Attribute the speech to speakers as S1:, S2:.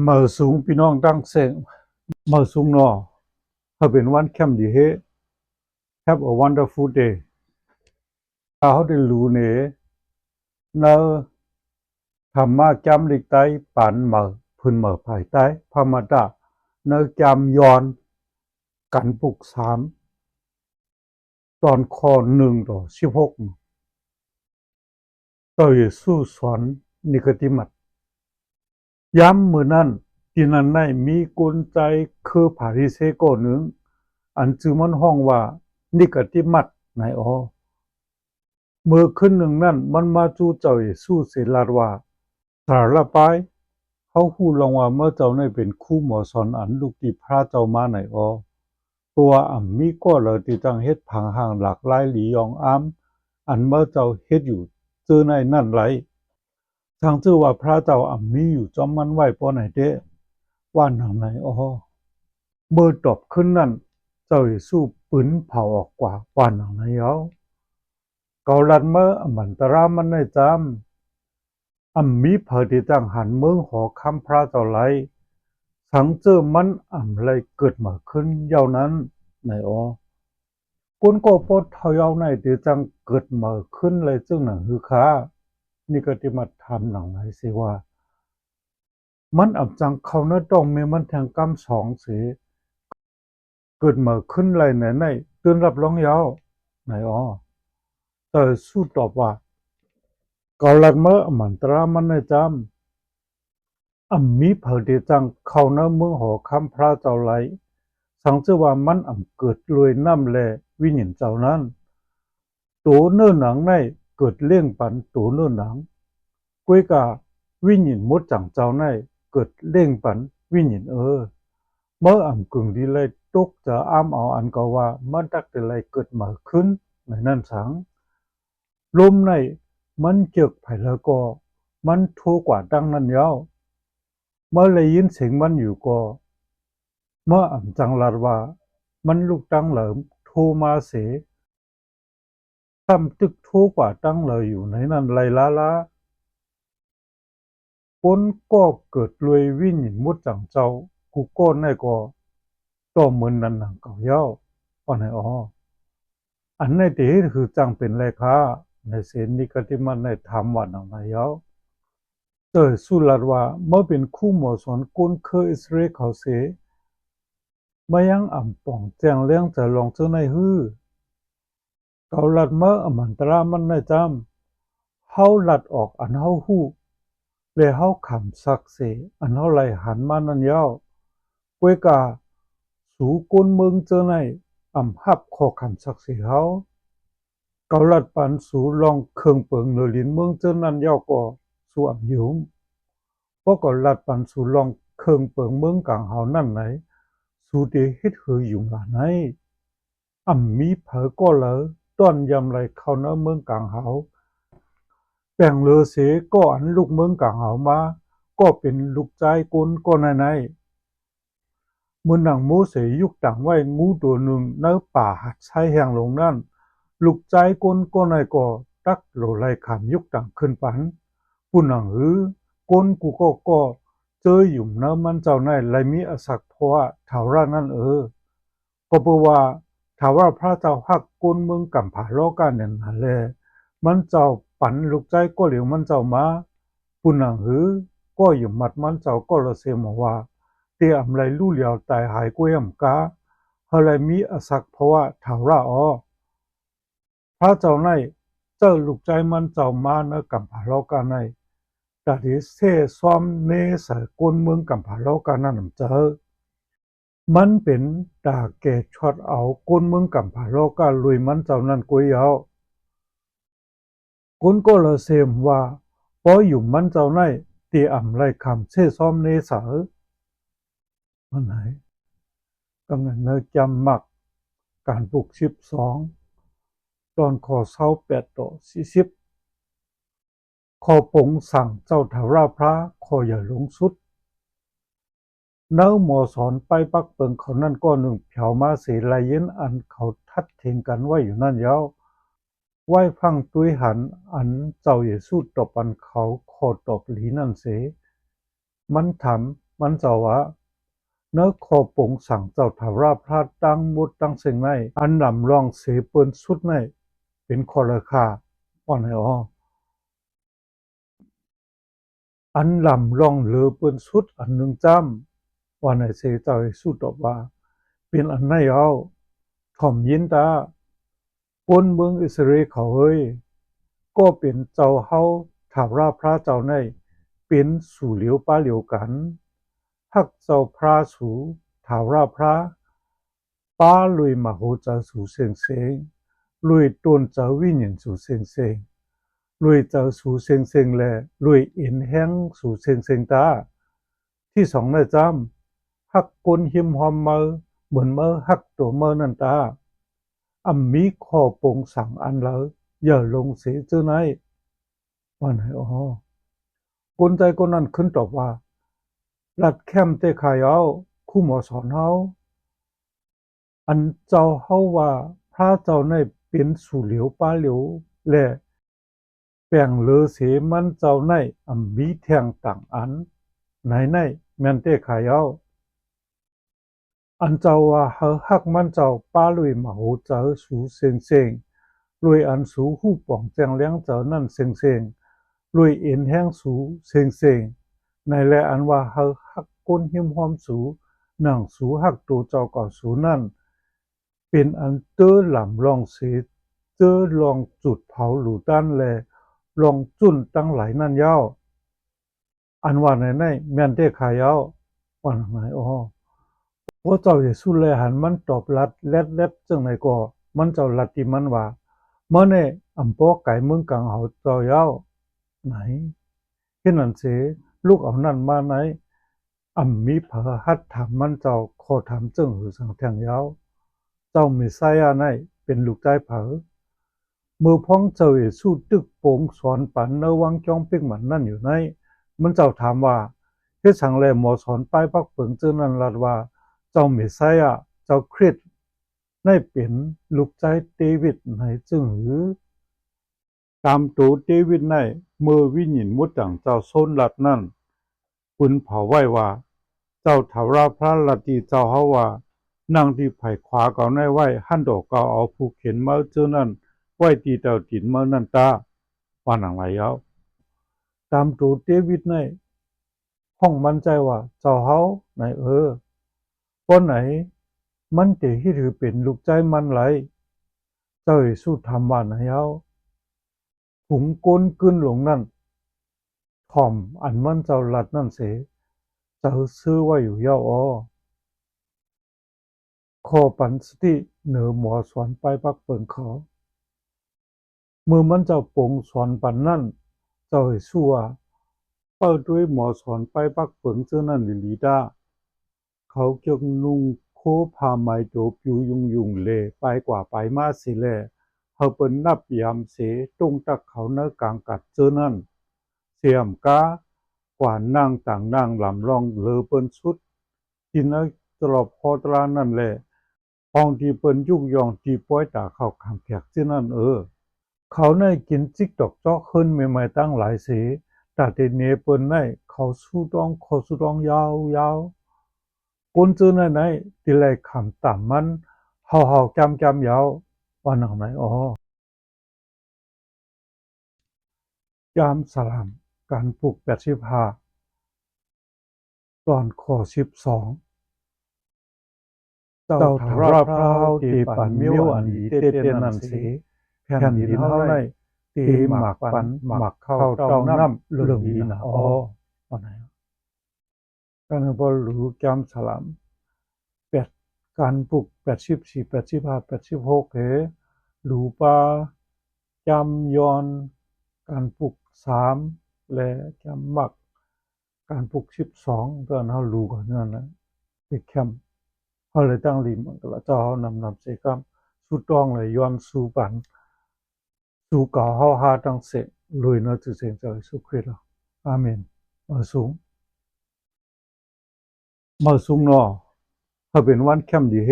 S1: มาสูงพี่น้องตั้งเสียงมาสูงเนาะถ้าเป็นวันแคมป์ดีเฮ Have a wonderful day ถ้าเขาได้รู้เนี่ยเนอธรรมะจำลิกไตปันมาพื้นมาภายใต้พระมาดาเนอจำย้อนกันปลุกสามตอนข้อ1-16ต่อเยซูสอนนิโคดิมัสย้ำมือนั้นที่นั่นในมีกลใจคือผาริเซโกหนึ่งอันจือมันห้องว่านิโคดิมัสนายเมื่อขึ้นหนึ่งนั้นมันมาจู่เจ้าเยซูเสลาดว่าสารละไปเขาหูลงว่าเมื่อเจ้าในเป็นคู่หมอสอนอันลูกที่พระเจ้ามาไหนตัวมีก็เลยที่จังเฮ็ดผังห่างหลากหลายหลียองอันเมื่อเจ้าเฮ็ดอยู่เจอในนั่นไรทางชื่อว่าพระเจ้ามีอยู่จอมมันไหวปอไหนเด้ว่าหนังไหนเมื่อตอบขึ้นนั่นเจ้าเยซูปืนเผาออกกว่าว่าหนังไหนเกาลัดเมื่อมันตรามันในจมีเผยที่จังหันเมืองหอคำพระเจ้าไรสังเจอมันไรเกิดมาขึ้นยาวนั้นในกุนก็ปดเทายาวในที่จังเกิดมาขึ้นเลยจึงหนังฮือค้านี่ก็ที่มาทำหนังไหนสิว่ามันจังเขาเนื้อต้องมีมันแทงกำสองสีเกิดมาขึ้นเลยไหนตื่นรับร้องยาวไหนแต่สู้ตอบว่าเกาลัดเมื่อมันตรามันในจำมีเผยที่จังเขาเนื้อเมืองหอคำพระเจ้าไรสังเจอว่ามันเกิดรวยน้ำแลวิญญาณเจ้านั้นตัวเนื้อหนังในเกิดเลี้ยงปันตัวเนื้อหนังกุ้ยกาวิญญาณมดจังเจ้าในเกิดเลี้ยงปันวิญญาณเมื่อกึ่งดีเลยตกจะเอาอันก็ว่ามันตักแต่ไรเกิดมาขึ้นในนั่นสังลมในมันเจือกไผ่แล้วก็มันทั่วกว่าดังนั้นยาวเมื่อเลยยินเสียงมันอยู่ก็เมื่อจังลาดว่ามันลูกตั้งเหลิมโทรมาเสทำตึกทั่วกว่าตั้งเลยอยู่ในนั้นไรละพ้นก็เกิดรวยวิ่งมุดจังเจ้ากูก็ในก็ต่อเหมือนนั้นหนังเก่าเย้าว่าไหนอันในที่คือจังเป็นเลขาในเสนิกติมันในธรรมวันของนายเย้าสุลาดว่าเมื่อเป็นคู่หมอสอนกุนเคยอิสราเอลเขาเสมายังป่องแจงเลี้ยงจะลองเจ้าในฮือเกาลัดเมื่อมันตรามันในจำเฮาลัดออกอันเฮาหู้เลยเฮาขำสักเสอันเฮาไหลหันมานั่นยาวกวยกาสูกุนเมืองเจอในหับขอขำสักเสเฮาเกาลัดปันสูลองเครื่องเปิงเนลินเมืองเจอนั่นยาวก็สูยุ่มเพราะเกาลัดปันสูลองเครื่องเปิงเมืองกลางเฮานั่นไหนสูเดเฮ็ดหือยุ่งหลาไหนมีเผอก็เลยต้อนยำไรเขาเนื้อเมืองกลางเฮาแป่งเลอเสก็อันลูกเมืองกลางเฮามาก็เป็นลูกใจกุนก็ในมือหนังมูเสยุกต่างไว้งูตัวหนึ่งเนื้อป่าหัดใช้แห่งลงนั่นลูกใจกุนก็ในก็ตักโหลไลขามยุกต่างขึ้นปันผู้หนังกุนกูก็เจออยู่เนื้อมันเจ้าในไรมีอสักเพราะว่าถาวรานั่นก็เพราะว่าถาวราพระเจ้าหักกุนเมืองกัมผาโลกาเนี่ยนั่นแหละมันเจ้าปันลูกใจก็เหลียวมันเจ้ามาผู้หนังก็อยู่มัดมันเจ้าก็ละเสมว่าเตียมไรลู่เหลียวตายหายกุ้ยกาเฮไรมีอสักเพราะว่าถาวราพระเจ้าในเจ้าลูกใจมันเจ้ามาเนกัมผาโลกาในแต่ที่เสซ้อมเนสกุนเมืองกัมผาโลกานั่นเจอมันเป็นตาแก่ช็อตเอากุนเมืองกัมผาโลกาลุยมันเจ้านั่นกุ้ยเอากุนก็เลยเสมว่าพออยู่มันเจ้าในตีไรคำเสซ้อมเนสมันไหนกำลังเนจำมักการปลุก12ตอนขอเศร้า8-40ขอปงสั่งเจ้าถาราพระขออย่าหลงสุดเนื้อหมอสอนไปปักเปิงเขานั่นก็หนึ่งเผามาเสียลายเย็นอันเขาทัดเทงกันไว้อยู่นั่นยาวไหว้ฟังตุยหันอันเจ้าเยซูตบอันเขาขอตบหลีนั่นเสมันถาม มันเจ้าว่าเนื้อคอปงสั่งเจ้าถาราพระตั้งมุดตั้งเสียงในอันนำรองเสเปิ้นสุดในเป็นคอราคาป้อนให้อ๋ออันลำรองเหลือเปิ้นสุดอันหนึ่งจำวันไหนเสเจ้าให้สู้ตอบว่าเป็นอันไหนเอาถ่อมยินตาปนเมืองอิสราเอลเขาเฮ้ยก็เป็นเจ้าเฮาถาราพระเจ้าในเป็นสู่เหลียวป้าเหลียวกันหักเจ้าพระสู่ถาราพระป้าลุยมาโหเจ้าสู่เสียงเสียงลุยต้นเจ้าวิญญาณสู่เสียงเสียงลุยเจ้าสู่เสียงเสียงแลลุยเอ็นแห้งสู่เสียงเสียงตาที่สองในจำหักปนหิมหอมเมอเหมือนเมอหักตัวเมอนันตาอัมมีขอปงสั่งอันแล้วอย่าลงเสียเจ้าไหนวันไหนอ๋อคนใจคนนั้นขึ้นตอบว่าลัดแคมเตขายเอาคู่หมอสอนเฮาอันเจ้าเฮาว่าพระเจ้าในเป็นสู่เหลียวป้าเหลียวและแปลงเลอเสมันเจ้าในอัมมีแทงต่างอันไหนในแม่นเตขายเอาอันเจ้าว่าเฮาฮักมันเจ้าป้าลุยมาโหเจ้าสู่เซงเซงลุยอันสู่หู้ป่องแจงเลี้ยงเจ้านั่นเซงเซงลุยเอ็นแห้งสู่เซงเซงในแลอันว่าเฮาฮักก้นหิมหอมสู่หนังสู่ฮักตัวเจ้าก่อสู่นั่นเป็นอันเตอหลำลองเสเจอลองจุดเผาหลูด้านแลลองจุ่นตั้งหลายนั่นยาวอันว่าไหนแม่นเตขายเอาวันไหนอ๋อพระเจ้าเยซูแลหันมันตอบรัดแลดจังไหนก็มันเจ้าลัดที่มันว่าเมื่อเนี่ยอำปอไก่เมืองกลางเฮาเจ้าเย้าไหนเห็นนั่นเสลูกเอานั่นมาไหนมีเผอหัดถามมันเจ้าขอถามจึงหือสังแทงเย้าเจ้าเมสไซอาไหนเป็นลูกใจเผอเมื่อพ้องเจ้าเยซูตึกโปงสอนปันเนวังจ้องเพ่งมันนั่นอยู่ไหนมันเจ้าถามว่าเฮ็ดสังแลหมอสอนป้ายปักเปิงเจ้านั้นลัดว่าเจ้าเมสไซอาเจ้าคริสต์ได้เป็นลูกใจเดวิดไหนจึงหือตามตัวเดวิดในเมื่อวิญญาณมุดจังเจ้าโซนลัดนั่นปุนเผาไว้ว่าเจ้าถาราพระลัดดีเจ้าเฮาว่านั่งที่ไผ่ขวาเก่าในไว้หั่นดอกเก่าเอาผู้เข็นมาเจ้านั่นไว้ตีเต่าตินมานั่นตาว่าหนังไรเอาตามตัวเดวิดในห้องมั่นใจว่าเจ้าเฮาไหนป้อนไหนมันเตที่ถือเป็นลูกใจมันไหลเจ้าเยซูทำว่าไหนเอาผงก้นกึ้นหลงนั่นถ่อมอันมันเจ้าลัดนั่นเสเจ้าซื้อไว้อยู่เย้าขอปันสติเหนือหมอสอนไปปักเปิงขอเมื่อมันเจ้าปงสอนปันนั่นเจ้าเยซูว่าเปิดด้วยหมอสอนไปปักเปิงเจ้านั่นลีดาเขาเกี่ยวนุงโคพาไม้โดปิวยุงเลไปกว่าไปมาสิแลเฮาเปิ้นนับยามเสตรงตักเขาเนื้อกลางกัดเจ้านั่นเสียมกากว่านั่งต่างนั่งลำลองเลอเปิ้นสุดที่นักตลอดพอตรานั่นแหละห้องที่เปิ้นยุกยองที่ป้อยตาเข้าคำแขกที่นั่นเขาในกินจิกดอกจอกขึ้นใหม่ๆตั้งหลายเสแต่เดเนเปิ้นในเขาสู้ต้องยาวก้นเจอไหนที่ไรคำต่ำมันเฮาจำยาววันหนังไหนยามสลามการปลูก85ตอนข้อ12เจ้าถาราพราวตีปันเมียวอันดีเต้นนั่นสิแผ่นดินเฮาในตีหมากปันหมากเข้าเต้าน้ำเรื่องดีนะวันไหนการบอลรู้จำสลามการปลูก84 85 86หลูปาจำยอนการปลูก3และจำหมักการปลูก12ตอนเฮารู้ก่อนนั่นนะไปแคมป์เฮาเลยตั้งริมก็ละเจ้าเฮานำเสกำสุดต้องเลยย้อนสู่ปันสู่เก่าเฮาหาตั้งเสลุยเนาะจุเสงเจ้าเยซูคริสต์อาเมนมาสูงเนาะถ้าเป็นวันแคมป์ดีเฮ